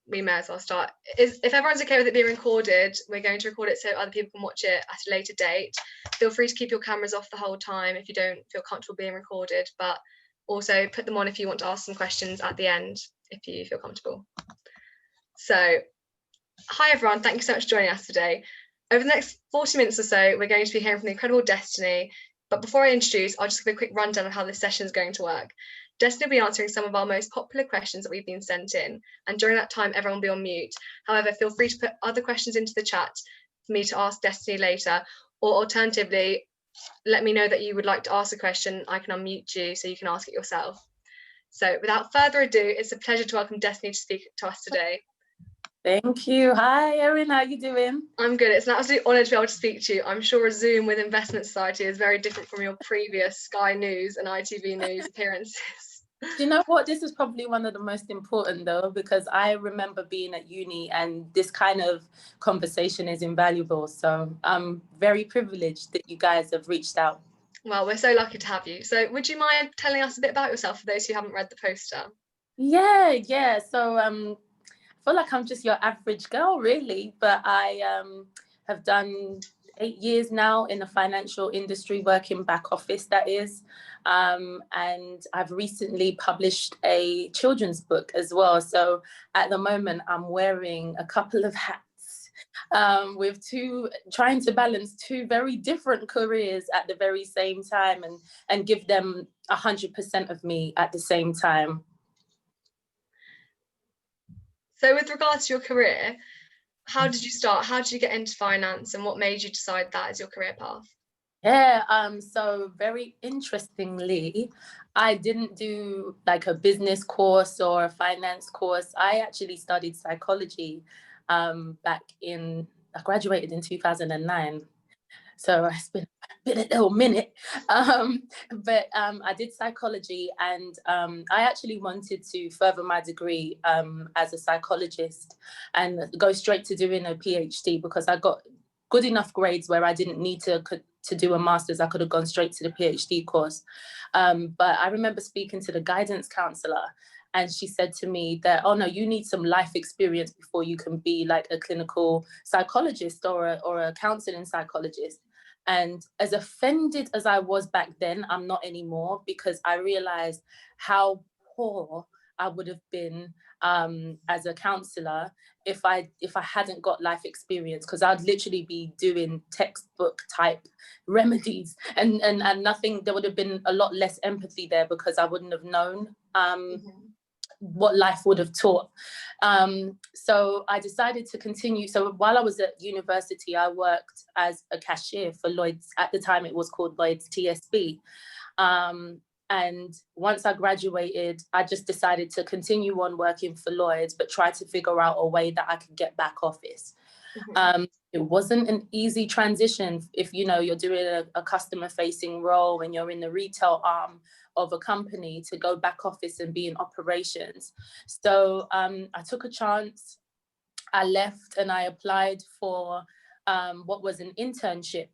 we may as well start. If everyone's okay with it being recorded, we're going to record it so other people can watch it at a later date. Feel free to keep your cameras off the whole time if you don't feel comfortable being recorded, but also put them on if you want to ask some questions at the end if you feel comfortable. So, hi everyone, thank you so much for joining us today. Over the next 40 minutes or so, we're going to be hearing from the incredible Destynee. But before I introduce, I'll just give a quick rundown of how this session is going to work. Destynee will be answering some of our most popular questions that we've been sent in, and during that time, everyone will be on mute. However, feel free to put other questions into the chat for me to ask Destynee later, or alternatively, let me know that you would like to ask a question. I can unmute you so you can ask it yourself. So without further ado, it's a pleasure to welcome Destynee to speak to us today. Thank you. Hi, Erin. How are you doing? I'm good. It's an absolute honour to be able to speak to you. I'm sure a Zoom with Investment Society is very different from your previous Sky News and ITV News appearances. Do you know what? This is probably one of the most important, though, because I remember being at uni and this kind of conversation is invaluable. So I'm very privileged that you guys have reached out. Well, we're so lucky to have you. So would you mind telling us a bit about yourself for those who haven't read the poster? Yeah. So I feel like I'm just your average girl, really, but I have done 8 years now in the financial industry, working back office, that is. And I've recently published a children's book as well. So at the moment, I'm wearing a couple of hats with trying to balance two very different careers at the very same time and give them 100% of me at the same time. So with regards to your career, how did you start? How did you get into finance, and what made you decide that as your career path? Yeah, so very interestingly, I didn't do like a business course or a finance course. I actually studied psychology I graduated in 2009. So it's been a little minute. But I did psychology, and I actually wanted to further my degree as a psychologist and go straight to doing a PhD, because I got good enough grades where I didn't need to do a master's. I could have gone straight to the PhD course. But I remember speaking to the guidance counselor, and she said to me that, oh no, you need some life experience before you can be like a clinical psychologist or a counseling psychologist. And as offended as I was back then, I'm not anymore, because I realized how poor I would have been as a counselor if I hadn't got life experience, because I'd literally be doing textbook type remedies and nothing. There would have been a lot less empathy there, because I wouldn't have known what life would have taught. So I decided to continue. So while I was at university, I worked as a cashier for Lloyds. At the time, it was called Lloyds TSB. And once I graduated, I just decided to continue on working for Lloyds, but try to figure out a way that I could get back office. It wasn't an easy transition if you're doing a customer facing role and you're in the retail arm of a company, to go back office and be in operations. So I took a chance. I left and I applied for what was an internship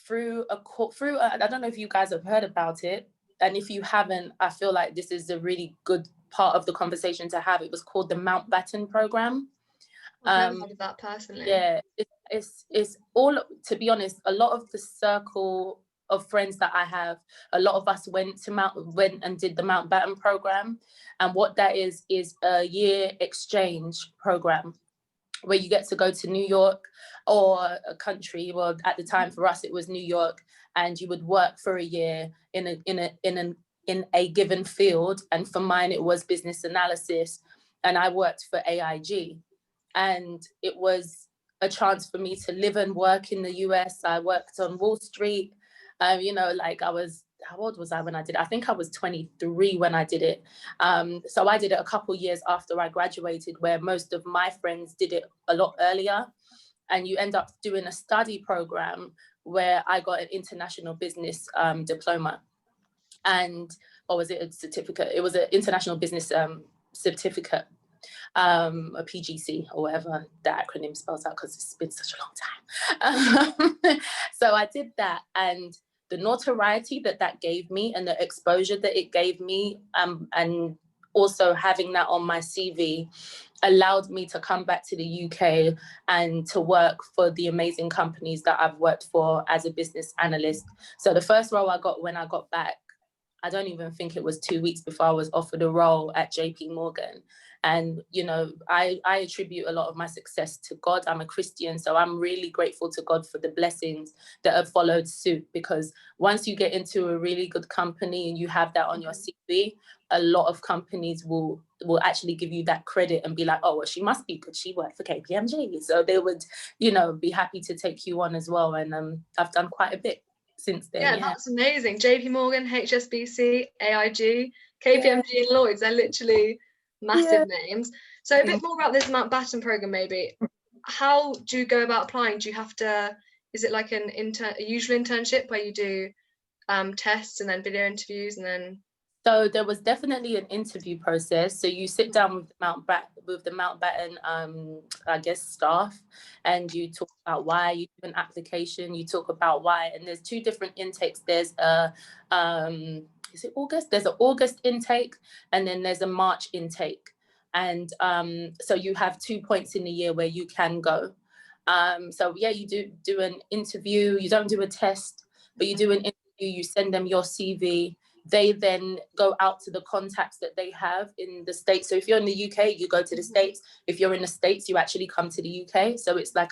through I don't know if you guys have heard about it, and if you haven't, I feel like this is a really good part of the conversation to have. It was called the Mountbatten program. I've never heard of that personally. Yeah, it's all, to be honest, a lot of the circle of friends that I have, a lot of us went and did the Mountbatten program. And what that is a year exchange program where you get to go to New York or a country. Well, at the time for us, it was New York, and you would work for a year in a given field. And for mine, it was business analysis, and I worked for AIG. And it was a chance for me to live and work in the US. I worked on Wall Street. How old was I when I did it? I think I was 23 when I did it. So I did it a couple years after I graduated, where most of my friends did it a lot earlier. And you end up doing a study program where I got an international business diploma. And, or was it a certificate? It was an international business certificate. A PGC, or whatever the acronym spells out, because it's been such a long time. So I did that, and the notoriety that gave me and the exposure that it gave me, and also having that on my CV allowed me to come back to the UK and to work for the amazing companies that I've worked for as a business analyst. So the first role I got when I got back, I don't even think it was 2 weeks before I was offered a role at JP Morgan. And, you know, I attribute a lot of my success to God. I'm a Christian, so I'm really grateful to God for the blessings that have followed suit, because once you get into a really good company and you have that on your CV, a lot of companies will actually give you that credit and be like, oh, well, she must be good. She worked for KPMG. So they would, you know, be happy to take you on as well. And I've done quite a bit since then. Yeah, that's amazing. JP Morgan, HSBC, AIG, KPMG, and Lloyds, they're literally massive names. So a bit more about this Mountbatten program, maybe. How do you go about applying? Do you have to, is it like a usual internship where you do tests and then video interviews and then? So there was definitely an interview process. So you sit down with the Mountbatten, I guess, staff, and you talk about why, you do an application, you talk about why, and there's 2 different intakes. There's a, is it August? There's an August intake, and then there's a March intake. And so you have 2 points in the year where you can go. So yeah, you do an interview, you don't do a test, but you do an interview, you send them your CV. They then go out to the contacts that they have in the States. So if you're in the UK, you go to the States. If you're in the States, you actually come to the UK. So it's like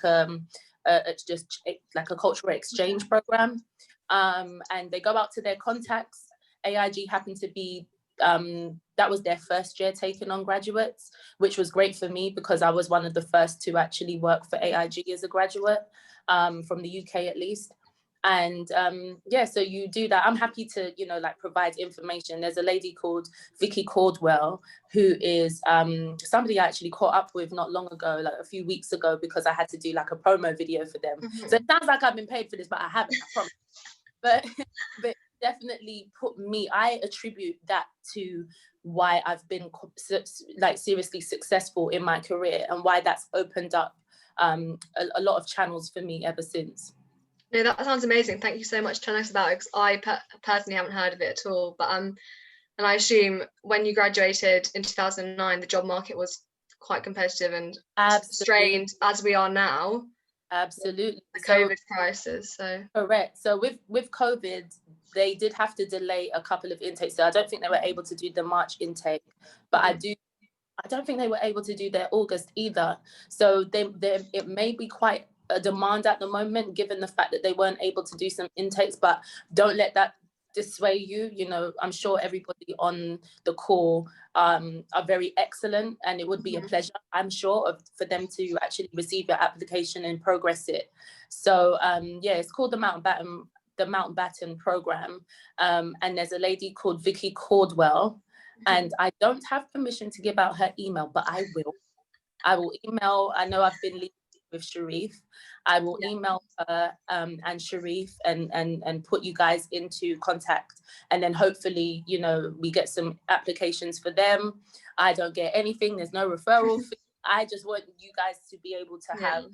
it's just like a cultural exchange program. And they go out to their contacts. AIG happened to be, that was their first year taking on graduates, which was great for me because I was one of the first to actually work for AIG as a graduate, from the UK at least. And yeah, so you do that. I'm happy to, you know, like provide information. There's a lady called Vicky Caldwell, who is somebody I actually caught up with not long ago, like a few weeks ago, because I had to do like a promo video for them. So it sounds like I've been paid for this, but I haven't, I promise. But definitely I attribute that to why I've been like seriously successful in my career, and why that's opened up a lot of channels for me ever since. No, that sounds amazing. Thank you so much for telling us about it, because I personally haven't heard of it at all. But and I assume when you graduated in 2009, the job market was quite competitive and strained as we are now. Absolutely. The COVID crisis. So correct. So with COVID, they did have to delay a couple of intakes. So I don't think they were able to do the March intake, but I don't think they were able to do their August either. So it may be quite a demand at the moment, given the fact that they weren't able to do some intakes, but don't let that dissuade you. You know, I'm sure everybody on the call are very excellent, and it would be a pleasure, I'm sure, for them to actually receive your application and progress it. So yeah, it's called the Mountbatten program, and there's a lady called Vicky Caldwell, and I don't have permission to give out her email, but I will email. I know I've been leaving with Sharif. I will email her and Sharif and put you guys into contact, and then hopefully, you know, we get some applications for them. I don't get anything, there's no referral fee. I just want you guys to be able to have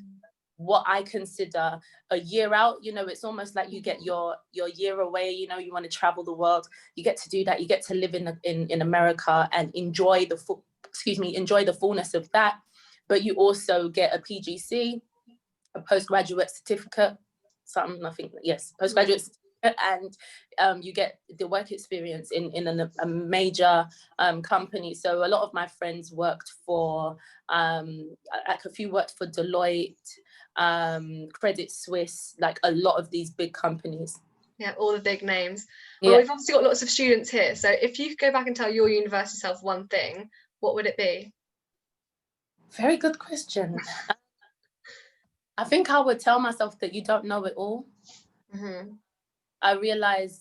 what I consider a year out. You know, it's almost like you get your year away. You know, you want to travel the world, you get to do that. You get to live in America and enjoy the fullness of that. But you also get a PGC, a postgraduate certificate, postgraduate certificate, and you get the work experience in a major company. So a lot of my friends worked for, like a few worked for Deloitte, Credit Suisse, like a lot of these big companies. Yeah, all the big names. Well, we've obviously got lots of students here. So if you could go back and tell your university self one thing, what would it be? Very good question. I think I would tell myself that you don't know it all. I realize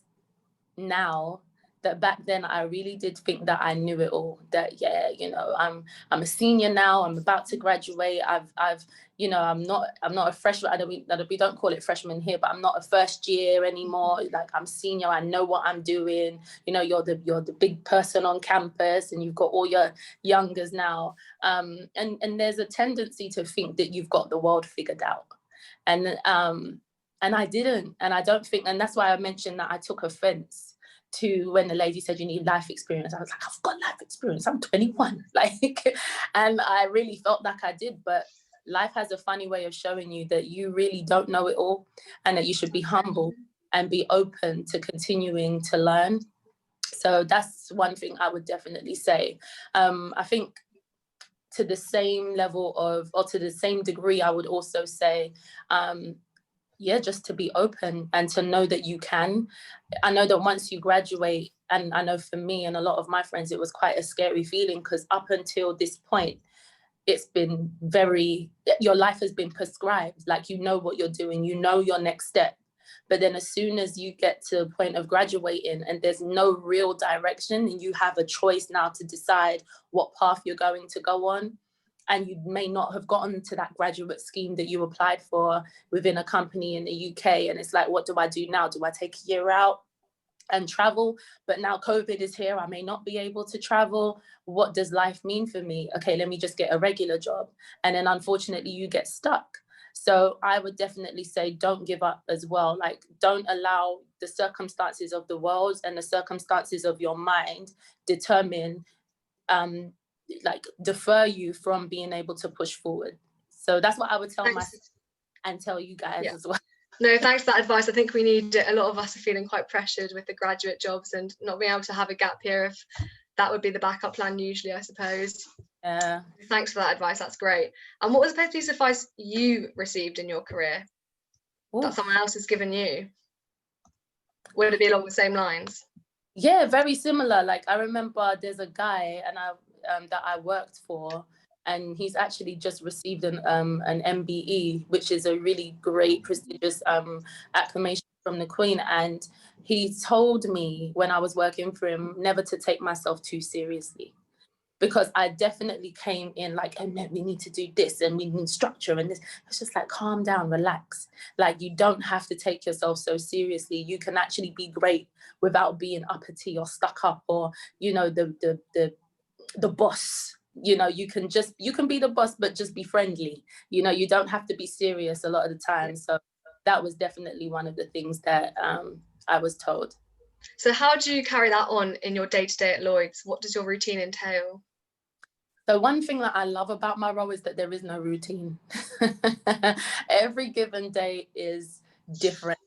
now that back then I really did think that I knew it all. That you know, I'm a senior now. I'm about to graduate. I've you know, I'm not a freshman. We don't call it freshman here, but I'm not a first year anymore. Like, I'm senior. I know what I'm doing. You know, you're the big person on campus, and you've got all your youngers now. And there's a tendency to think that you've got the world figured out, and I didn't. And I don't think, and that's why I mentioned that I took offense, to when the lady said you need life experience, I was like, I've got life experience, I'm 21. Like, and I really felt like I did, but life has a funny way of showing you that you really don't know it all, and that you should be humble and be open to continuing to learn. So that's one thing I would definitely say. I think to the same level of, or to the same degree, I would also say, just to be open and to know that you can. I know that once you graduate, and I know for me and a lot of my friends, it was quite a scary feeling, because up until this point, it's been your life has been prescribed. Like, you know what you're doing, you know your next step. But then as soon as you get to the point of graduating and there's no real direction, and you have a choice now to decide what path you're going to go on, and you may not have gotten to that graduate scheme that you applied for within a company in the UK, and it's like, what do I do now? Do I take a year out and travel? But now COVID is here, I may not be able to travel. What does life mean for me? Okay, let me just get a regular job. And then unfortunately you get stuck. So I would definitely say, don't give up as well. Like, don't allow the circumstances of the world and the circumstances of your mind determine, defer you from being able to push forward. So that's what I would tell myself and tell you guys as well. No, thanks for that advice. I think we need it. A lot of us are feeling quite pressured with the graduate jobs and not being able to have a gap year, if that would be the backup plan usually, I suppose. Yeah. Thanks for that advice. That's great. And what was the best piece of advice you received in your career that someone else has given you? Would it be along the same lines? Yeah, very similar. Like, I remember there's a guy that I worked for, and he's actually just received an MBE, which is a really great, prestigious acclamation from the Queen. And he told me when I was working for him never to take myself too seriously, because I definitely came in like, oh no, we need to do this and we need structure and this. It's just like, calm down, relax. Like, you don't have to take yourself so seriously. You can actually be great without being uppity or stuck up, or, you know, the boss. You know, you can be the boss, but just be friendly. You know, you don't have to be serious a lot of the time. So that was definitely one of the things that I was told. So how do you carry that on in your day-to-day at Lloyds? What does your routine entail? So one thing that I love about my role is that there is no routine. Every given day is different.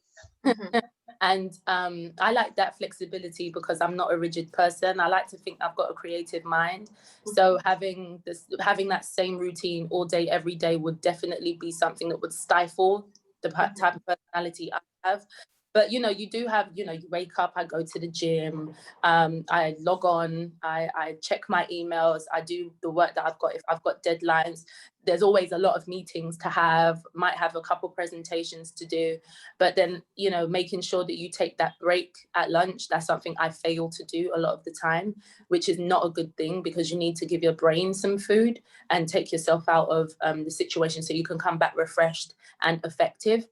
Mm-hmm. And I like that flexibility because I'm not a rigid person. I like to think I've got a creative mind. So having that same routine all day, every day would definitely be something that would stifle the type of personality I have. But, you know, you do have, you know, you wake up, I go to the gym, I log on, I check my emails, I do the work that I've got. If I've got deadlines, there's always a lot of meetings to have, might have a couple presentations to do. But then, you know, making sure that you take that break at lunch, that's something I fail to do a lot of the time, which is not a good thing, because you need to give your brain some food and take yourself out of the situation so you can come back refreshed and effective.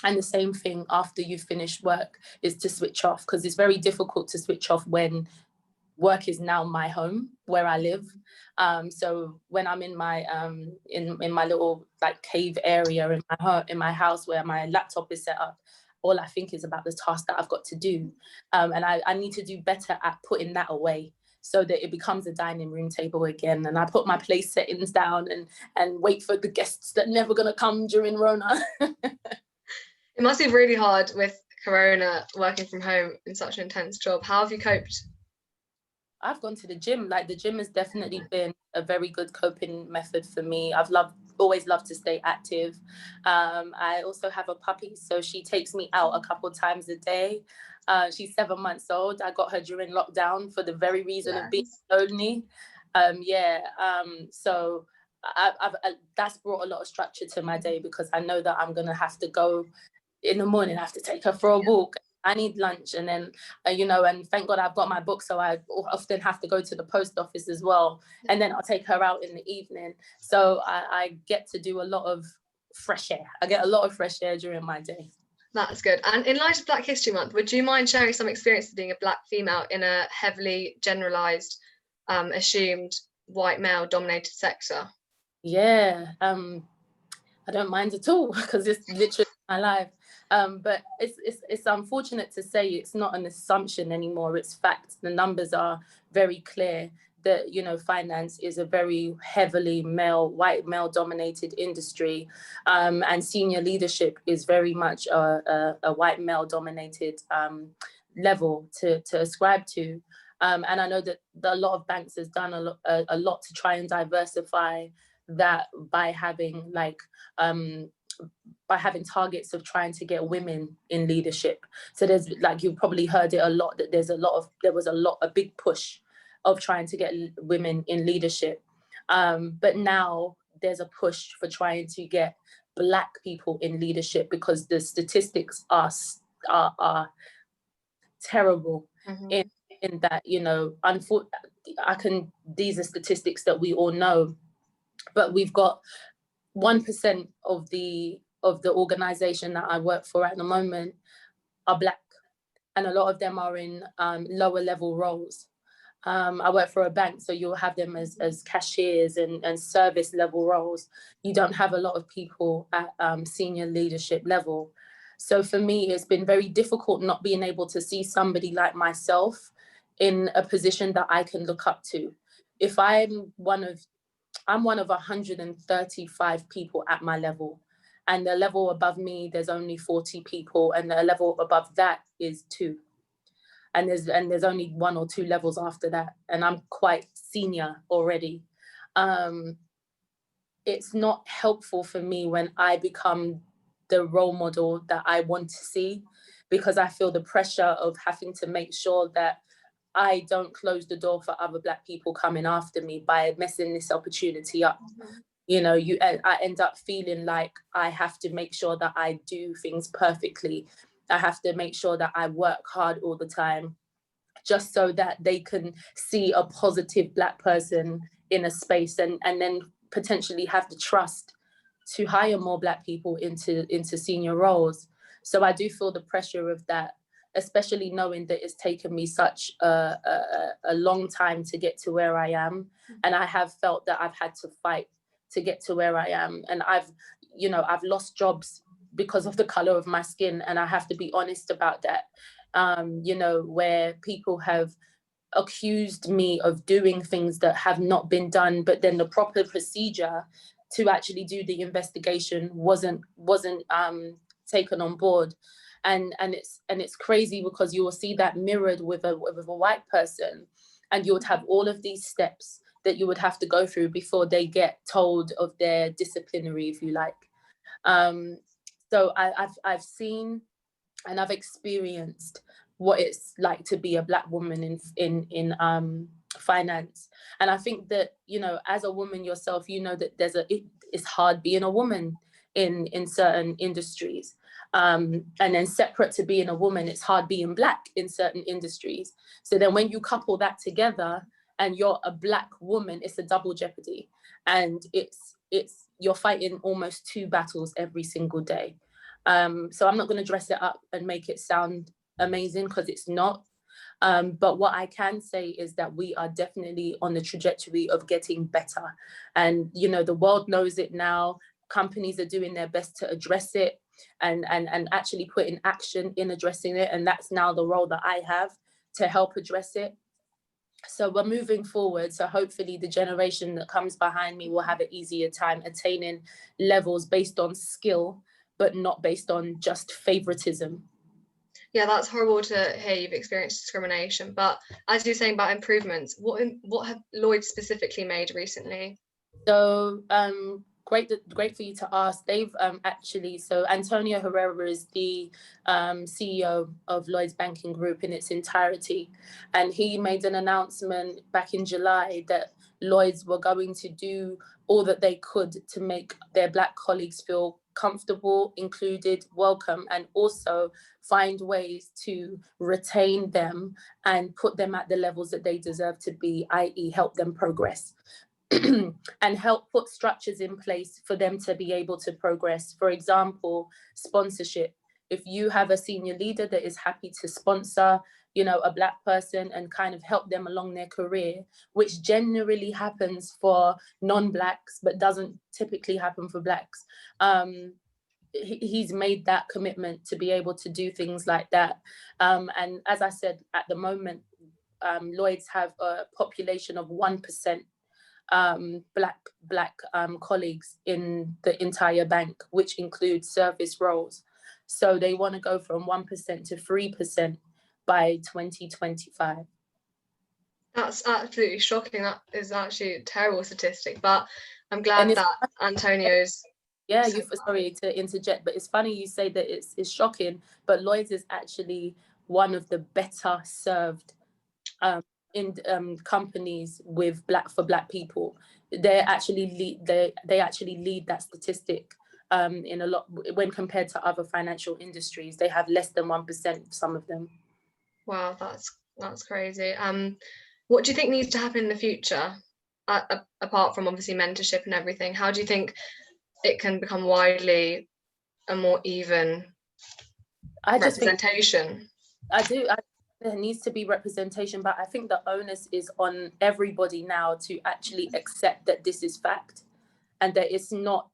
And the same thing after you finish work is to switch off, because it's very difficult to switch off when work is now my home, where I live. So when I'm in my in my little like cave area in my house where my laptop is set up, all I think is about the task that I've got to do. And I need to do better at putting that away, so that it becomes a dining room table again. And I put my place settings down and wait for the guests that are never going to come during Rona. It must be really hard with Corona, working from home in such an intense job. How have you coped? I've gone to the gym. Like, the gym has definitely been a very good coping method for me. I've always loved to stay active. I also have a puppy, so she takes me out a couple times a day. She's 7 months old. I got her during lockdown for the very reason of being lonely. So I've that's brought a lot of structure to my day, because I know that I'm gonna have to go in the morning. I have to take her for a walk. I need lunch, and then you know, and thank God I've got my book, so I often have to go to the post office as well, and then I'll take her out in the evening. So I get to do a lot of fresh air. I get a lot of fresh air during my day. That's good. And in light of Black History Month, would you mind sharing some experience of being a Black female in a heavily generalized, assumed white male dominated sector? Yeah, I don't mind at all, because it's literally my life. But it's unfortunate to say it's not an assumption anymore. It's fact. The numbers are very clear that, you know, finance is a very heavily white male dominated industry, and senior leadership is very much a white male dominated level to ascribe to. And I know that a lot of banks has done a lot to try and diversify that by having targets of trying to get women in leadership. So there's, like, you've probably heard it a lot, that there was a big push of trying to get women in leadership. But now there's a push for trying to get Black people in leadership, because the statistics are terrible. Mm-hmm. in that, you know, these are statistics that we all know, but we've got 1% of the organization that I work for at the moment are Black, and a lot of them are in lower level roles. I work for a bank, so you'll have them as cashiers and service level roles. You don't have a lot of people at senior leadership level. So for me, it's been very difficult not being able to see somebody like myself in a position that I can look up to. If I'm one of 135 people at my level, and the level above me, there's only 40 people, and the level above that is 2. And there's only 1 or 2 levels after that, and I'm quite senior already. It's not helpful for me when I become the role model that I want to see, because I feel the pressure of having to make sure that I don't close the door for other Black people coming after me by messing this opportunity up. Mm-hmm. You know, I end up feeling like I have to make sure that I do things perfectly. I have to make sure that I work hard all the time, just so that they can see a positive Black person in a space, and then potentially have the trust to hire more Black people into senior roles. So I do feel the pressure of that, especially knowing that it's taken me such a long time to get to where I am. And I have felt that I've had to fight to get to where I am. And I've lost jobs because of the color of my skin. And I have to be honest about that. Where people have accused me of doing things that have not been done, but then the proper procedure to actually do the investigation wasn't taken on board. And it's crazy, because you will see that mirrored with a white person, and you would have all of these steps that you would have to go through before they get told of their disciplinary, if you like. So I've seen and I've experienced what it's like to be a Black woman in finance. And I think that, as a woman yourself, that it's hard being a woman in certain industries. And then separate to being a woman, it's hard being Black in certain industries. So then when you couple that together and you're a Black woman, it's a double jeopardy. And you're fighting almost 2 battles every single day. So I'm not going to dress it up and make it sound amazing, because it's not. But what I can say is that we are definitely on the trajectory of getting better. And, the world knows it now. Companies are doing their best to address it and actually put in action in addressing it. And that's now the role that I have, to help address it. So we're moving forward. So hopefully the generation that comes behind me will have an easier time attaining levels based on skill, but not based on just favoritism. Yeah, that's horrible to hear you've experienced discrimination. But as you're saying about improvements, what have Lloyds specifically made recently? So great for you to ask. They've so Antonio Herrera is the CEO of Lloyds Banking Group in its entirety, and he made an announcement back in July that Lloyds were going to do all that they could to make their Black colleagues feel comfortable, included, welcome, and also find ways to retain them and put them at the levels that they deserve to be, i.e. help them progress. And help put structures in place for them to be able to progress. For example, sponsorship. If you have a senior leader that is happy to sponsor, a Black person and kind of help them along their career, which generally happens for non-Blacks, but doesn't typically happen for Blacks. he's made that commitment to be able to do things like that. And as I said, at the moment, Lloyds have a population of 1% black colleagues in the entire bank, which includes service roles. So they want to go from 1% to 3% by 2025. That's absolutely shocking. That is actually a terrible statistic, but I'm glad that Antonio's... Yeah, sorry to interject, but it's funny you say that it's shocking, but Lloyds is actually one of the better served in companies with black people. They actually lead that statistic in a lot, when compared to other financial industries. They have less than 1%, some of them. Wow, that's crazy. What do you think needs to happen in the future, apart from obviously mentorship and everything? How do you think it can become widely a more even representation? There needs to be representation, but I think the onus is on everybody now to actually accept that this is fact, and that it's not,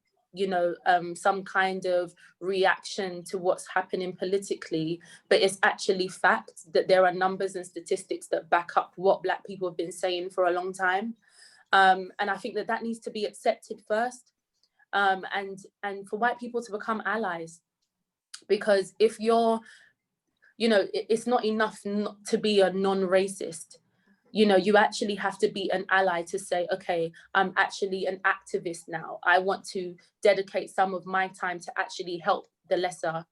some kind of reaction to what's happening politically, but it's actually fact that there are numbers and statistics that back up what Black people have been saying for a long time. And I think that needs to be accepted first, and for white people to become allies, because if you're, it's not enough not to be a non-racist. You actually have to be an ally to say, okay, I'm actually an activist now. I want to dedicate some of my time to actually help the lesser,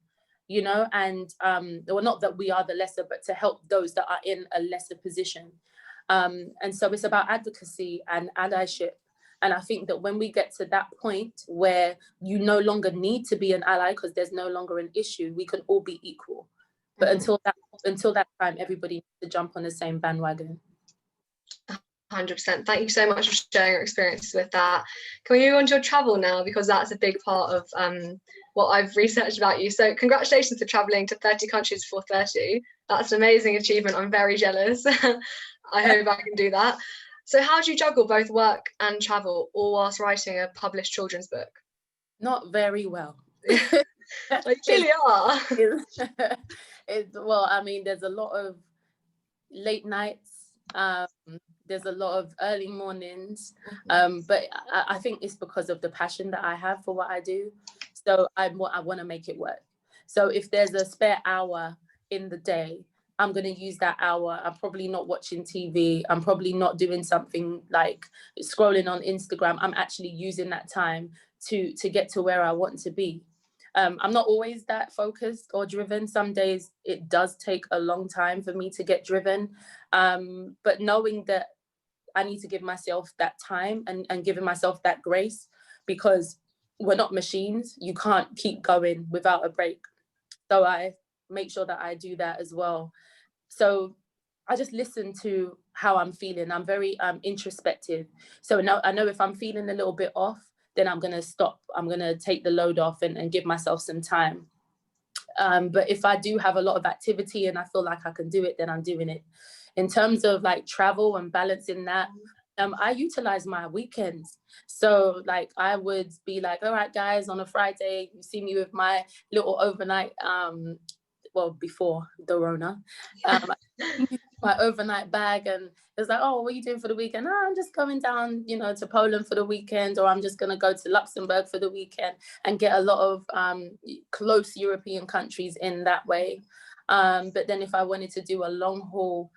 and well, not that we are the lesser, but to help those that are in a lesser position. And so it's about advocacy and allyship. And I think that when we get to that point where you no longer need to be an ally because there's no longer an issue, we can all be equal. But until that time, everybody needs to jump on the same bandwagon. 100%. Thank you so much for sharing your experiences with that. Can we move on to your travel now? Because that's a big part of what I've researched about you. So congratulations for traveling to 30 countries before 30. That's an amazing achievement. I'm very jealous. I hope I can do that. So how do you juggle both work and travel, all whilst writing a published children's book? Not very well. You clearly are. Well, I mean, there's a lot of late nights. There's a lot of early mornings, but I think it's because of the passion that I have for what I do. So I want to make it work. So if there's a spare hour in the day, I'm going to use that hour. I'm probably not watching TV. I'm probably not doing something like scrolling on Instagram. I'm actually using that time to get to where I want to be. I'm not always that focused or driven. Some days it does take a long time for me to get driven. But knowing that I need to give myself that time and giving myself that grace, because we're not machines. You can't keep going without a break. So I make sure that I do that as well. So I just listen to how I'm feeling. I'm very introspective. So now I know if I'm feeling a little bit off, then I'm going to stop. I'm going to take the load off and give myself some time. But if I do have a lot of activity and I feel like I can do it, then I'm doing it. In terms of like travel and balancing that, I utilize my weekends. So like I would be like, all right, guys, on a Friday, you see me with my little overnight, well, before the Rona, my overnight bag, and it's like, oh, what are you doing for the weekend? Oh, I'm just going down, to Poland for the weekend, or I'm just going to go to Luxembourg for the weekend, and get a lot of close European countries in that way. But then if I wanted to do a long haul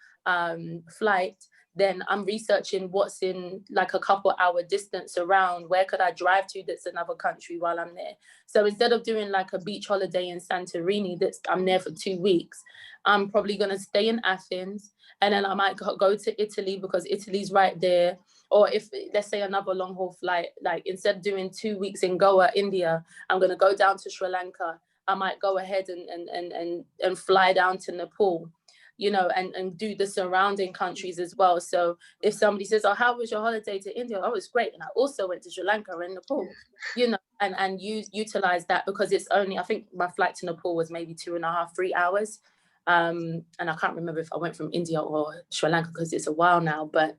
flight, then I'm researching what's in like a couple hour distance around. Where could I drive to that's another country while I'm there? So instead of doing like a beach holiday in Santorini I'm there for 2 weeks, I'm probably going to stay in Athens, and then I might go to Italy because Italy's right there. Or if, let's say, another long haul flight, like instead of doing 2 weeks in Goa, India, I'm going to go down to Sri Lanka. I might go ahead and fly down to Nepal, and do the surrounding countries as well. So if somebody says, oh, how was your holiday to India? Oh, it's great. And I also went to Sri Lanka and Nepal, and utilize that, because it's only, I think my flight to Nepal was maybe 2.5, 3 hours. And I can't remember if I went from India or Sri Lanka because it's a while now, but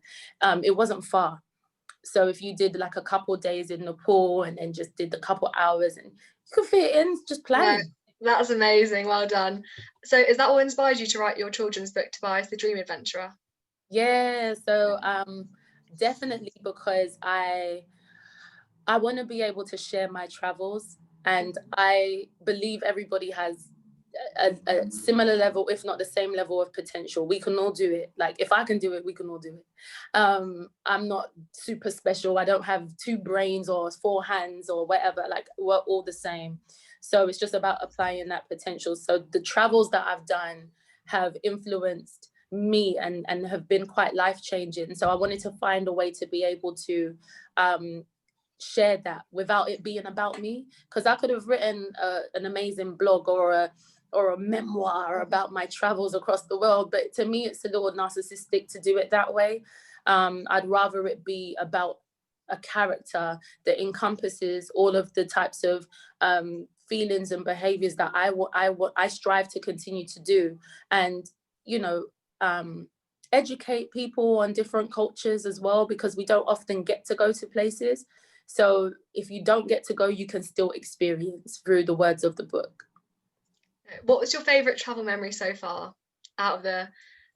it wasn't far. So if you did like a couple of days in Nepal and then just did a couple hours, and you could fit it in just planning. No, that's amazing. Well done. So is that what inspired you to write your children's book, Tobias the Dream Adventurer? Yeah, so definitely, because I want to be able to share my travels, and I believe everybody has a similar level, if not the same level of potential. We can all do it. Like, if I can do it, we can all do it. I'm not super special. I don't have 2 brains or 4 hands or whatever. Like, we're all the same. So it's just about applying that potential. So the travels that I've done have influenced me and have been quite life-changing. So I wanted to find a way to be able to share that without it being about me, because I could have written an amazing blog or a memoir about my travels across the world, but to me it's a little narcissistic to do it that way. I'd rather it be about a character that encompasses all of the types of feelings and behaviors that I strive to continue to do, and educate people on different cultures as well, because we don't often get to go to places. So if you don't get to go, you can still experience through the words of the book. What was your favourite travel memory so far out of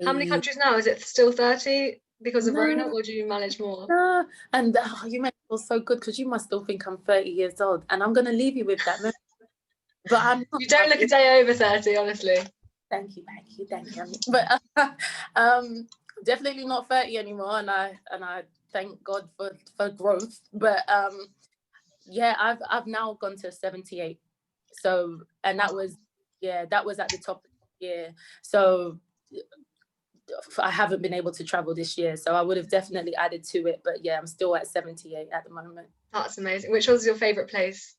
how many countries now? Is it still 30 because of Rona, or do you manage more? No. And you make me feel so good, because you must still think I'm 30 years old, and I'm going to leave you with that memory. But I'm not. You don't look a day over 30, honestly. Thank you. But definitely not 30 anymore, and I thank God for growth. But yeah, I've now gone to 78. So, and that was at the top of the year. So I haven't been able to travel this year, so I would have definitely added to it. But yeah, I'm still at 78 at the moment. That's amazing. Which was your favourite place?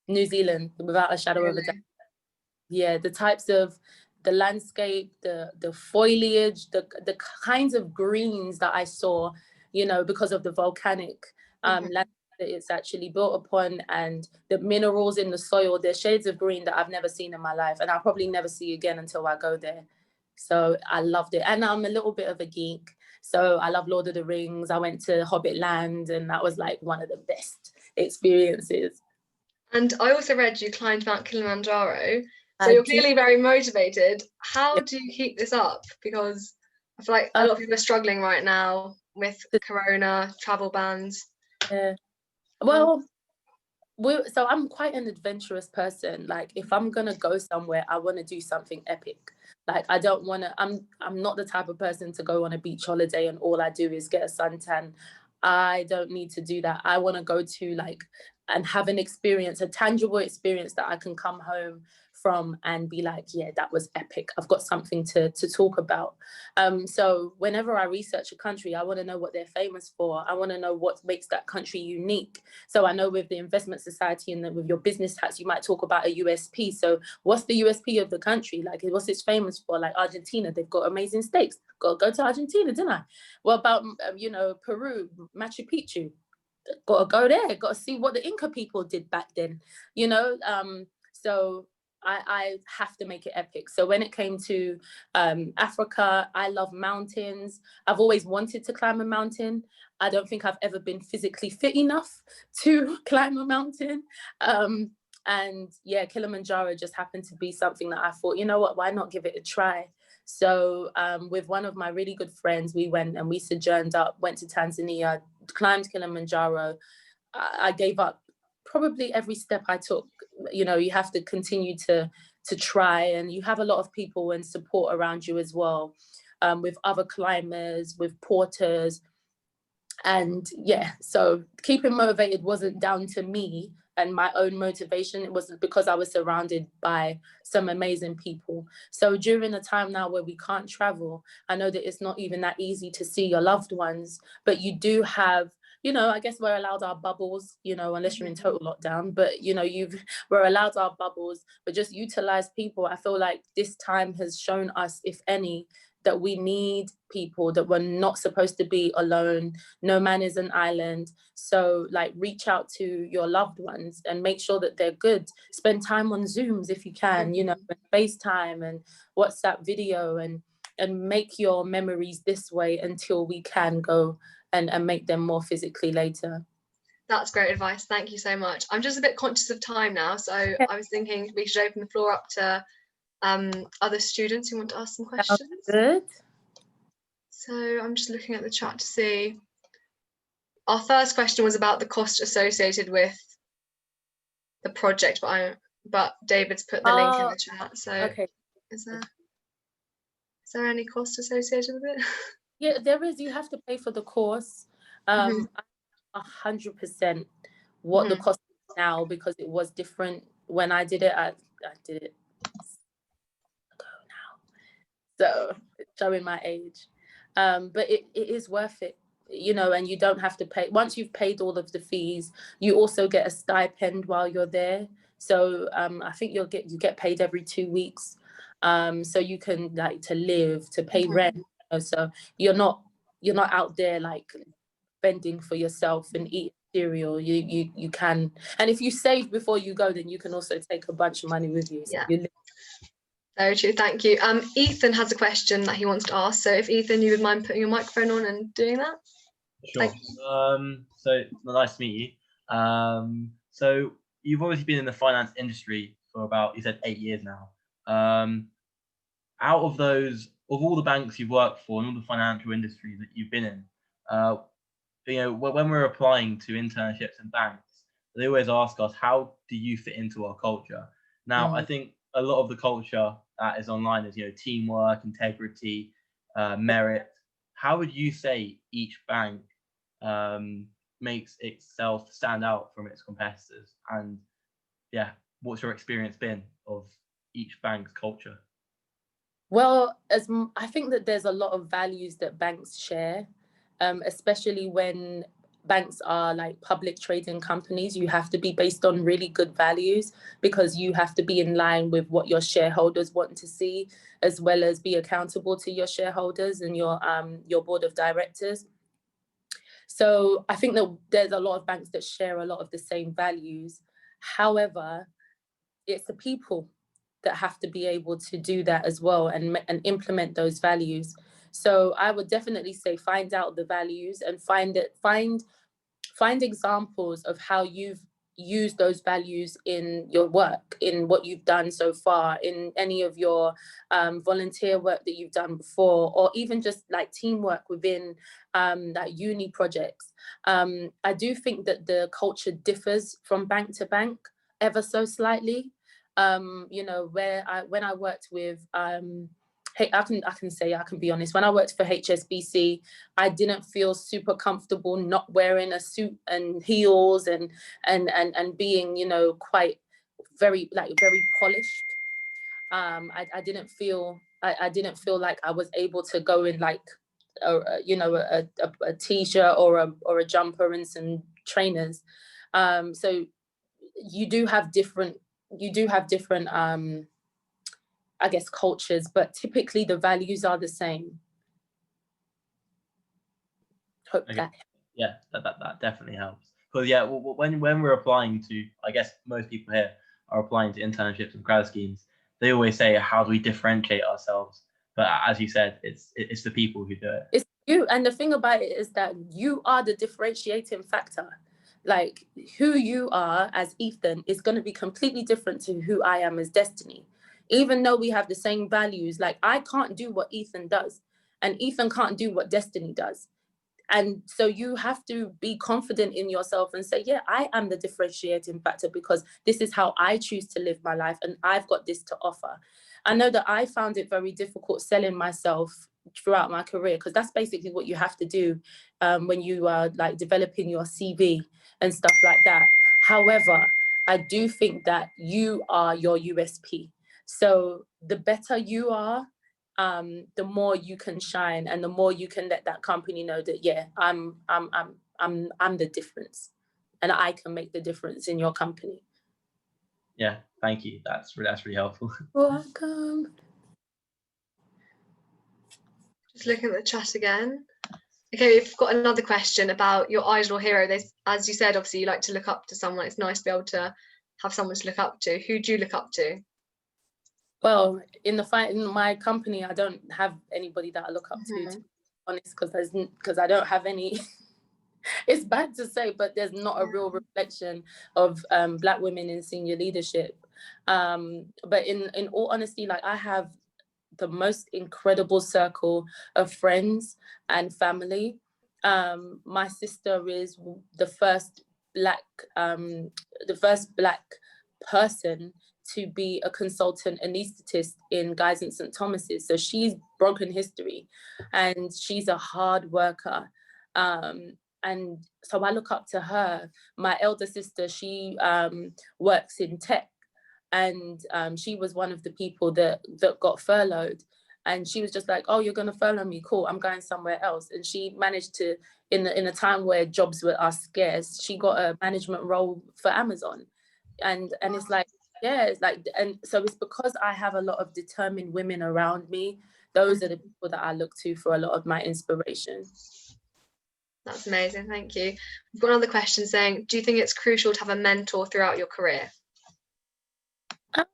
New Zealand, without a shadow of a doubt. Yeah, the types of the landscape, the foliage, the kinds of greens that I saw, because of the volcanic land that it's actually built upon, and the minerals in the soil. There's shades of green that I've never seen in my life, and I'll probably never see again until I go there. So I loved it. And I'm a little bit of a geek, so I love Lord of the Rings. I went to Hobbit Land, and that was like one of the best experiences. And I also read you climbed Mount Kilimanjaro. So you're clearly very motivated. How do you keep this up? Because I feel like a lot of people are struggling right now with Corona, travel bans. Yeah. Well, so I'm quite an adventurous person. Like, if I'm gonna go somewhere, I want to do something epic. Like, I don't want to. I'm not the type of person to go on a beach holiday and all I do is get a suntan. I don't need to do that. I want to go to and have an experience, a tangible experience that I can come home from and be like, yeah, that was epic. I've got something to talk about. So whenever I research a country, I want to know what they're famous for. I want to know what makes that country unique. So I know with the investment society and with your business hats, you might talk about a USP. So what's the USP of the country? Like, what's it famous for? Like Argentina, they've got amazing steaks. Got to go to Argentina, didn't I? What about, Peru, Machu Picchu? Got to go there. Got to see what the Inca people did back then, So I have to make it epic. So when it came to Africa, I love mountains. I've always wanted to climb a mountain. I don't think I've ever been physically fit enough to climb a mountain. And yeah, Kilimanjaro just happened to be something that I thought, you know what, why not give it a try? So with one of my really good friends, we went and we sojourned up, went to Tanzania, climbed Kilimanjaro. I gave up probably every step I took. You have to continue to try, and you have a lot of people and support around you as well, with other climbers, with porters. And yeah, so keeping motivated wasn't down to me and my own motivation. It was because I was surrounded by some amazing people. So during a time now where we can't travel, I know that it's not even that easy to see your loved ones, but you do have, I guess we're allowed our bubbles, unless you're in total lockdown, but we're allowed our bubbles, but just utilize people. I feel like this time has shown us, if any, that we need people, that we're not supposed to be alone. No man is an island. So reach out to your loved ones and make sure that they're good. Spend time on Zooms if you can, FaceTime and WhatsApp video, and make your memories this way until we can go and make them more physically later. That's great advice. Thank you so much. I'm just a bit conscious of time now, so I was thinking we should open the floor up to other students who want to ask some questions. Good. So I'm just looking at the chat to see. Our first question was about the cost associated with the project, but David's put the link in the chat. So okay. Is there any cost associated with it? Yeah, there is. You have to pay for the course. 100% what the cost is now, because it was different when I did it. I did it ago now, so it's showing my age. But it is worth it, you know, and you don't have to pay. Once you've paid all of the fees, you also get a stipend while you're there. So I think you get paid every 2 weeks. So you can, like, to live, to pay rent. You know, so you're not out there like spending for yourself and eat cereal. You can, and if you save before you go, then you can also take a bunch of money with you. So Yeah. Very true, thank you. Ethan has a question that he wants to ask. So if Ethan, you would mind putting your microphone on and doing that? Sure. So nice to meet you. So you've obviously been in the finance industry for about, you said, 8 years now. Out of all the banks you've worked for and all the financial industries that you've been in, you know, when we're applying to internships in banks, they always ask us, how do you fit into our culture? Now, I think a lot of the culture that is online is, you know, teamwork, integrity, merit. How would you say each bank makes itself stand out from its competitors? And yeah, what's your experience been of each bank's culture? Well, I think that there's a lot of values that banks share, especially when banks are like public trading companies. You have to be based on really good values, because you have to be in line with what your shareholders want to see, as well as be accountable to your shareholders and your board of directors. So I think that there's a lot of banks that share a lot of the same values. However, it's the people that have to be able to do that as well, and implement those values. So I would definitely say find out the values and find examples of how you've used those values in your work, in what you've done so far, in any of your volunteer work that you've done before, or even just like teamwork within like uni projects. I do think that the culture differs from bank to bank ever so slightly. You know, when I worked with I can be honest, when I worked for HSBC, I didn't feel super comfortable not wearing a suit and heels and being, you know, quite very polished. I didn't feel like I was able to go in like a t-shirt or a jumper and some trainers. So you do have different I guess cultures, but typically the values are the same. Hope that. Yeah, that definitely helps. Because yeah, when we're applying to, I guess most people here are applying to internships and grad schemes, they always say, how do we differentiate ourselves? But as you said, it's the people who do it. It's you, and the thing about it is that you are the differentiating factor. Like, who you are as Ethan is going to be completely different to who I am as Destynee. Even though we have the same values, like I can't do what Ethan does, and Ethan can't do what Destynee does. And so you have to be confident in yourself and say, yeah, I am the differentiating factor because this is how I choose to live my life, and I've got this to offer. I know that I found it very difficult selling myself throughout my career, because that's basically what you have to do when you are like developing your CV and stuff like that. However, I do think that you are your USP. So the better you are, the more you can shine, and the more you can let that company know that, yeah, I'm the difference, and I can make the difference in your company. Yeah, thank you. That's really helpful. Welcome. Just looking at the chat again. Okay, we've got another question about your idol or hero. As you said, obviously you like to look up to someone. It's nice to be able to have someone to look up to. Who do you look up to? Well, in my company, I don't have anybody that I look up to be honest, because I don't have any It's bad to say, but there's not a real reflection of Black women in senior leadership. But in all honesty, like, I have the most incredible circle of friends and family. My sister is the first Black person to be a consultant anaesthetist in Guy's and St. Thomas's. So she's broken history, and she's a hard worker. And so I look up to her. My elder sister, she works in tech, and she was one of the people that got furloughed. And she was just like, oh, you're going to furlough me? Cool, I'm going somewhere else. And she managed to, in a time where jobs are scarce, she got a management role for Amazon. And it's like, yeah, it's like, and so it's because I have a lot of determined women around me. Those are the people that I look to for a lot of my inspiration. That's amazing, thank you. We've got another question saying, do you think it's crucial to have a mentor throughout your career? I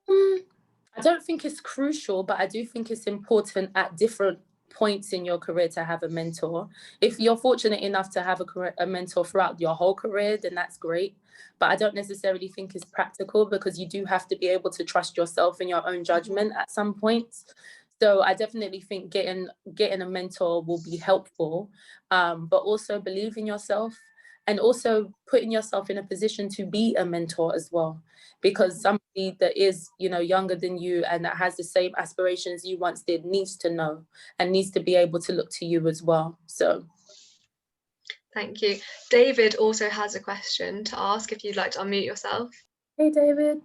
don't think it's crucial, but I do think it's important at different points in your career to have a mentor. If you're fortunate enough to have a mentor throughout your whole career, then that's great. But I don't necessarily think it's practical, because you do have to be able to trust yourself and your own judgment at some points. So I definitely think getting a mentor will be helpful, but also believe in yourself, and also putting yourself in a position to be a mentor as well, because somebody that is, younger than you and that has the same aspirations you once did needs to know and needs to be able to look to you as well. So. Thank you. David also has a question to ask, if you'd like to unmute yourself. Hey, David.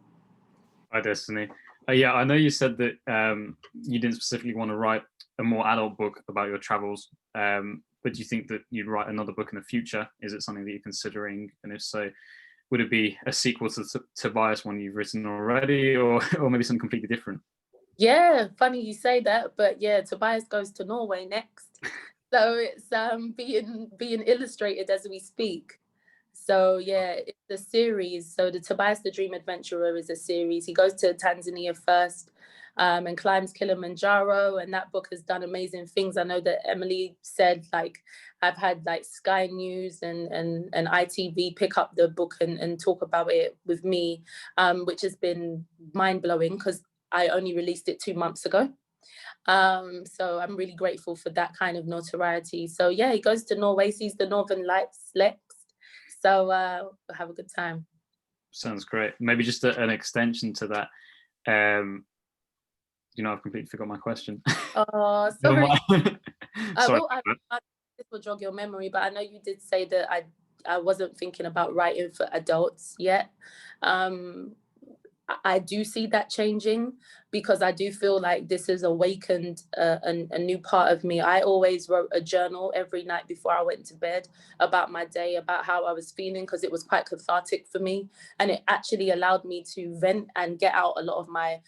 Hi, Destiny. Yeah, I know you said that you didn't specifically want to write a more adult book about your travels, but do you think that you'd write another book in the future? Is it something that you're considering? And if so, would it be a sequel to Tobias, one you've written already, or maybe something completely different? Yeah, funny you say that, but yeah, Tobias goes to Norway next. So it's being illustrated as we speak. So yeah, it's a series. So the Tobias the Dream Adventurer is a series. He goes to Tanzania first and climbs Kilimanjaro, and that book has done amazing things. I know that Emily said, like, I've had like Sky News and ITV pick up the book and talk about it with me, which has been mind-blowing, because I only released it 2 months ago. So I'm really grateful for that kind of notoriety. So yeah, he goes to Norway, sees the Northern Lights next. So we'll have a good time. Sounds great. Maybe just an extension to that. I've completely forgot my question. Oh, sorry. Sorry. This will jog your memory, but I know you did say that I wasn't thinking about writing for adults yet. I do see that changing, because I do feel like this has awakened a new part of me. I always wrote a journal every night before I went to bed about my day, about how I was feeling, because it was quite cathartic for me. And it actually allowed me to vent and get out a lot of my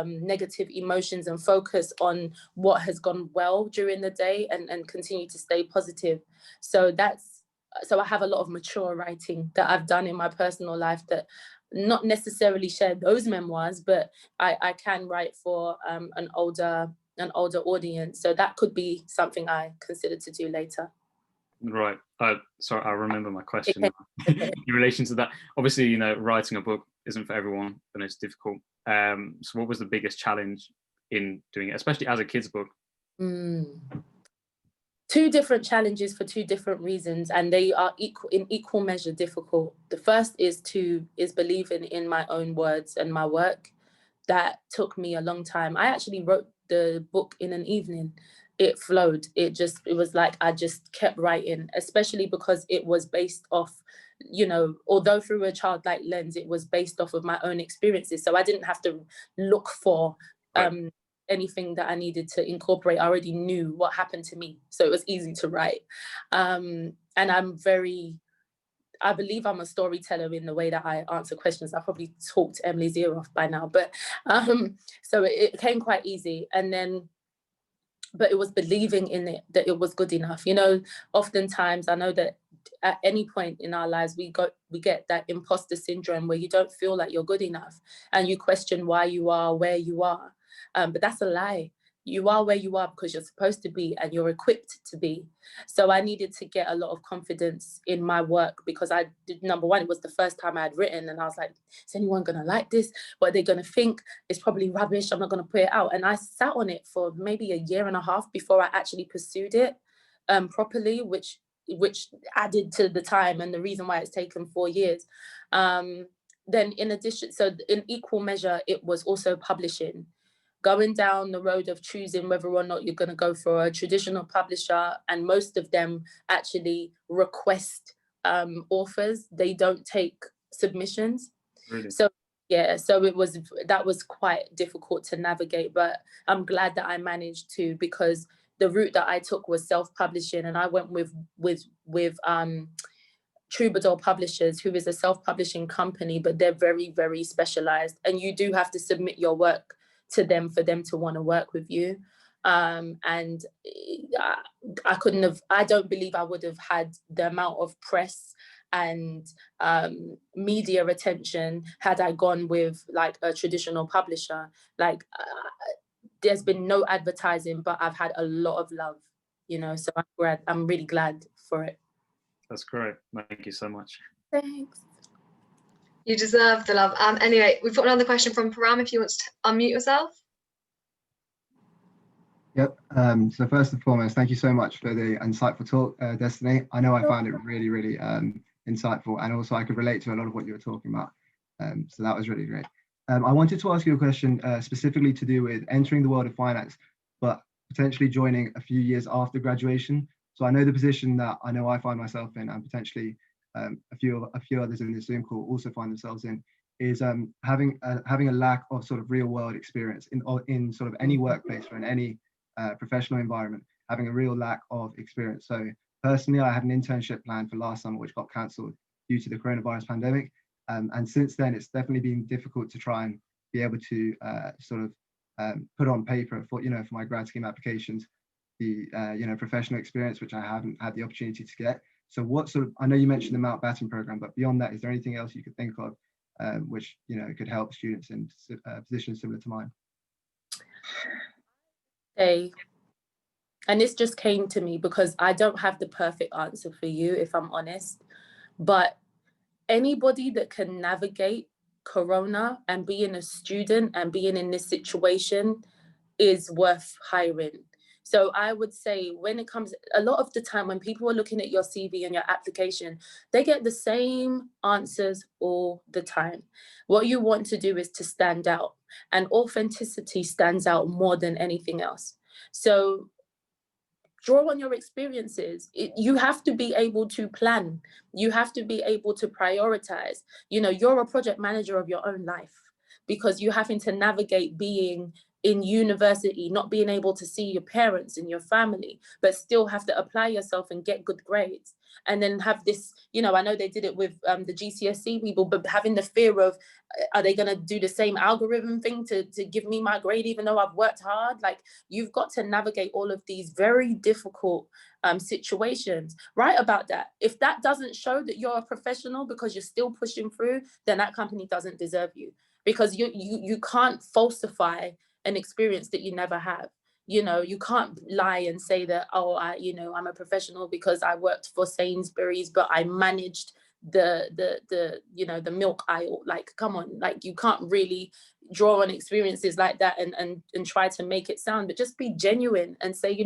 negative emotions and focus on what has gone well during the day and continue to stay positive. So I have a lot of mature writing that I've done in my personal life that not necessarily share those memoirs, but I can write for an older audience. So that could be something I consider to do later. Right. Sorry, I remember my question. In relation to that, obviously, writing a book isn't for everyone, and it's difficult. So what was the biggest challenge in doing it, especially as a kid's book? Two different challenges for two different reasons, and they are in equal measure difficult. The first is believing in my own words and my work. That took me a long time. I actually wrote the book in an evening. It flowed. It was like I just kept writing, especially because it was based off, although through a childlike lens, it was based off of my own experiences. So I didn't have to look for anything that I needed to incorporate. I already knew what happened to me, so it was easy to write. And I believe I'm a storyteller in the way that I answer questions. I probably talked Emily's ear off by now, but so it came quite easy. And then, but it was believing in it, that it was good enough. Oftentimes I know that at any point in our lives, we get that imposter syndrome where you don't feel like you're good enough and you question why you are where you are. But that's a lie. you are where you are because you're supposed to be and you're equipped to be. So I needed to get a lot of confidence in my work because I did, number one, it was the first time I had written, and I was like, is anyone going to like this? What are they going to think? It's probably rubbish. I'm not going to put it out. And I sat on it for maybe a year and a half before I actually pursued it properly, which added to the time and the reason why it's taken 4 years. Then in addition, so in equal measure, it was also publishing. Going down the road of choosing whether or not you're going to go for a traditional publisher, and most of them actually request authors. They don't take submissions. Really? So yeah, so that was quite difficult to navigate, but I'm glad that I managed to, because the route that I took was self-publishing, and I went with Troubadour Publishers, who is a self-publishing company, but they're very, very specialized, and you do have to submit your work to them for them to want to work with you. And I don't believe I would have had the amount of press and media attention had I gone with like a traditional publisher. Like there's been no advertising, but I've had a lot of love, you know, so I'm really glad for it. That's great. Thank you so much. Thanks. You deserve the love. Anyway, we've got another question from Param, if you want to unmute yourself. Yep. So first and foremost, thank you so much for the insightful talk, Destynee. I know I found it really, really insightful, and also I could relate to a lot of what you were talking about. So that was really great. I wanted to ask you a question specifically to do with entering the world of finance, but potentially joining a few years after graduation. So I know the position that I know I find myself in, and potentially a few others in this Zoom call also find themselves in, is having a lack of sort of real world experience in sort of any workplace or in any professional environment, having a real lack of experience. So personally, I had an internship planned for last summer, which got cancelled due to the coronavirus pandemic. And since then, it's definitely been difficult to try and be able to put on paper for my grad scheme applications, the professional experience, which I haven't had the opportunity to get. So what sort of, I know you mentioned the Mountbatten program, but beyond that, is there anything else you could think of which could help students in positions similar to mine? And this just came to me because I don't have the perfect answer for you, if I'm honest, but anybody that can navigate Corona and being a student and being in this situation is worth hiring. So I would say when it comes, a lot of the time when people are looking at your CV and your application, they get the same answers all the time. What you want to do is to stand out, and authenticity stands out more than anything else. So draw on your experiences. You have to be able to plan. You have to be able to prioritize. You're a project manager of your own life, because you're having to navigate being in university, not being able to see your parents and your family, but still have to apply yourself and get good grades. And then have this, I know they did it with the GCSE people, but having the fear of, are they going to do the same algorithm thing to give me my grade, even though I've worked hard? Like, you've got to navigate all of these very difficult situations. Write about that. If that doesn't show that you're a professional because you're still pushing through, then that company doesn't deserve you, because you can't falsify an experience that you never have. You can't lie and say that, oh, I'm a professional because I worked for Sainsbury's, but I managed the milk aisle. Like, come on, like, you can't really draw on experiences like that and try to make it sound, but just be genuine and say,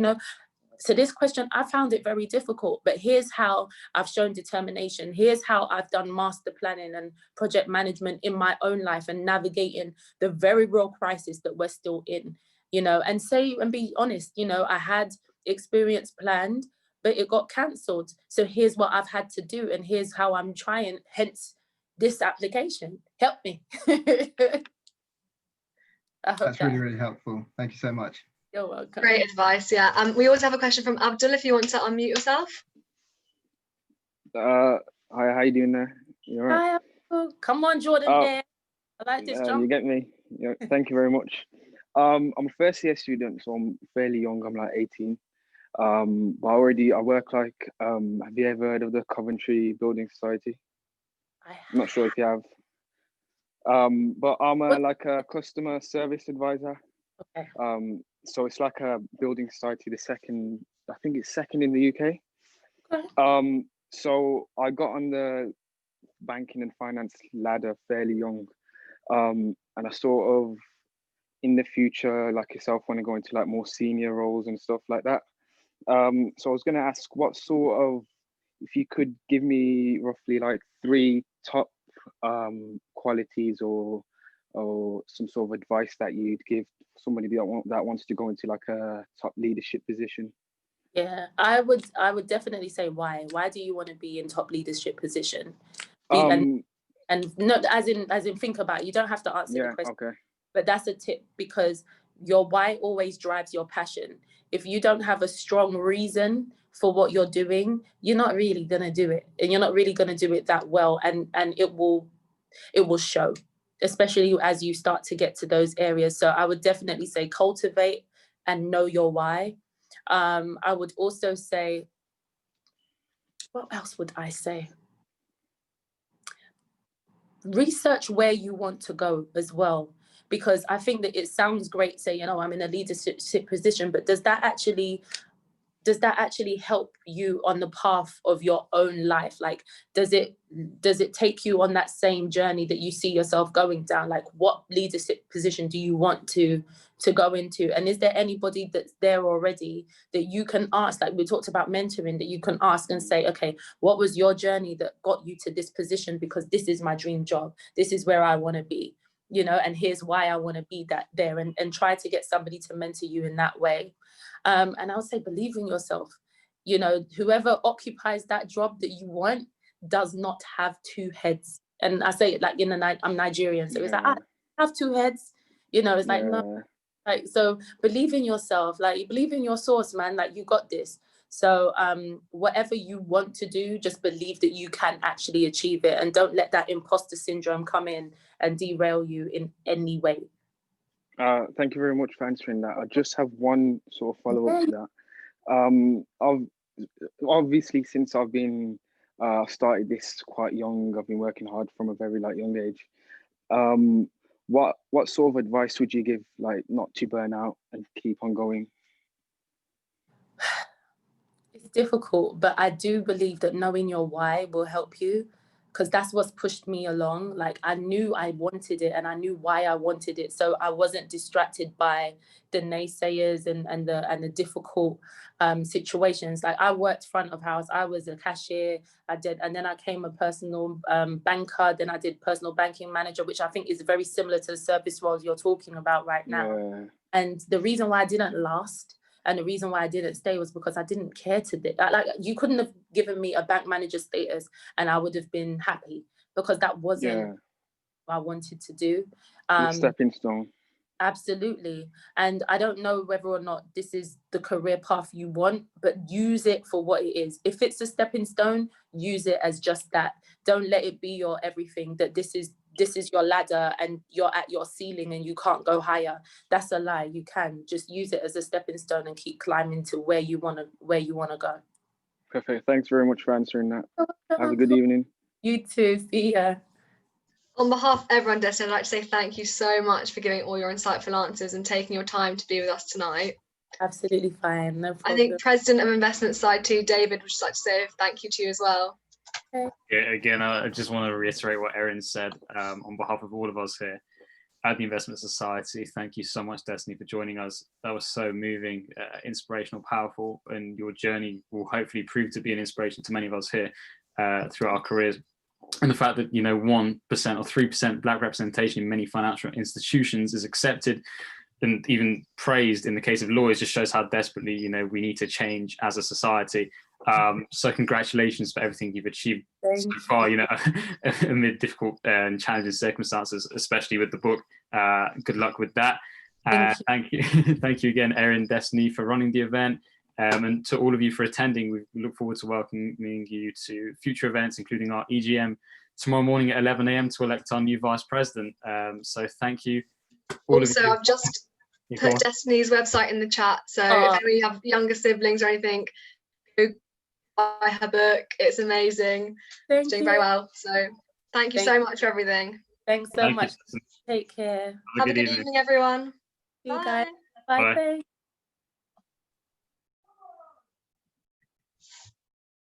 so this question, I found it very difficult, but here's how I've shown determination. Here's how I've done master planning and project management in my own life and navigating the very real crisis that we're still in, and say and be honest, I had experience planned, but it got cancelled. So here's what I've had to do, and here's how I'm trying, hence this application. Help me. That's really, really helpful. Thank you so much. You're welcome. Great advice. Yeah. We also have a question from Abdul, if you want to unmute yourself. Hi, how you doing there? You all right? Hi, Abdul. Come on, Jordan. There. I like this jump. You get me. Yeah, thank you very much. I'm a first year student, so I'm fairly young. I'm like 18. But I work like, have you ever heard of the Coventry Building Society? I'm not sure if you have. But I'm like a customer service advisor. Okay. So it's like a building society, I think it's second in the UK. Okay. So I got on the banking and finance ladder fairly young. And I sort of, in the future, like yourself, want to go into like more senior roles and stuff like that. So I was going to ask what sort of, if you could give me roughly like 3 top qualities or some sort of advice that you'd give somebody that wants to go into like a top leadership position. Yeah, I would definitely say why. Why do you want to be in top leadership position? And not as in think about it. You don't have to answer the question. Okay. But that's a tip, because your why always drives your passion. If you don't have a strong reason for what you're doing, you're not really gonna do it, and you're not really gonna do it that well, and it will show, especially as you start to get to those areas. So I would definitely say cultivate and know your why. I would also say, what else would I say? Research where you want to go as well, because I think that it sounds great saying, oh, I'm in a leadership position, but does that actually help you on the path of your own life? Like, does it take you on that same journey that you see yourself going down? Like, what leadership position do you want to go into? And is there anybody that's there already that you can ask? Like we talked about mentoring, that you can ask and say, okay, what was your journey that got you to this position? Because this is my dream job. This is where I want to be, and here's why I want to be there, and try to get somebody to mentor you in that way. And I would say believe in yourself. Whoever occupies that job that you want does not have 2 heads. And I say it like I'm Nigerian, so it's like, I have 2 heads. It's like, no. Like, so believe in yourself, like believe in your source, man, like you got this. So whatever you want to do, just believe that you can actually achieve it, and don't let that imposter syndrome come in and derail you in any way. Thank you very much for answering that. I just have one sort of follow-up to that. Obviously, since I've been started this quite young, I've been working hard from a very young age. What sort of advice would you give, like not to burn out and keep on going? It's difficult, but I do believe that knowing your why will help you, because that's what's pushed me along. Like, I knew I wanted it and I knew why I wanted it, so I wasn't distracted by the naysayers and the difficult situations. Like, I worked front of house, I was a cashier, and then I became a personal banker, then I did personal banking manager, which I think is very similar to the service roles you're talking about right now. Yeah. And the reason why I didn't last, and the reason why I didn't stay, was because I didn't care to do. Like, you couldn't have given me a bank manager status and I would have been happy, because that wasn't what I wanted to do. Stepping stone. Absolutely. And I don't know whether or not this is the career path you want, but use it for what it is. If it's a stepping stone, use it as just that. Don't let it be your everything, that this is your ladder and you're at your ceiling and you can't go higher. That's a lie. You can just use it as a stepping stone and keep climbing to where you want to go. Perfect. Thanks very much for answering that. Have a good evening. You too. See ya. On behalf of everyone, Destynee, I'd like to say thank you so much for giving all your insightful answers and taking your time to be with us tonight. Absolutely fine. No problem. I think President of Investment Side 2, David, would just like to say thank you to you as well. Yeah, again, I just want to reiterate what Erin said on behalf of all of us here at the Investment Society. Thank you so much, Destynee, for joining us. That was so moving, inspirational, powerful, and your journey will hopefully prove to be an inspiration to many of us here throughout our careers. And the fact that 1% or 3% Black representation in many financial institutions is accepted and even praised in the case of Lloyds just shows how desperately we need to change as a society. So congratulations for everything you've achieved so far, amid difficult and challenging circumstances, especially with the book. Good luck with that. Thank you. Thank you again, Erin, Destynee, for running the event. And to all of you for attending. We look forward to welcoming you to future events, including our EGM tomorrow morning at 11 a.m. to elect our new Vice President. So thank you. Also, I've just put Destynee's website in the chat. So if you have younger siblings or anything, go buy her book. It's amazing. It's doing very well. So thank you so much for everything. Thanks so much. Take care. Have a good evening, everyone. You guys. Bye.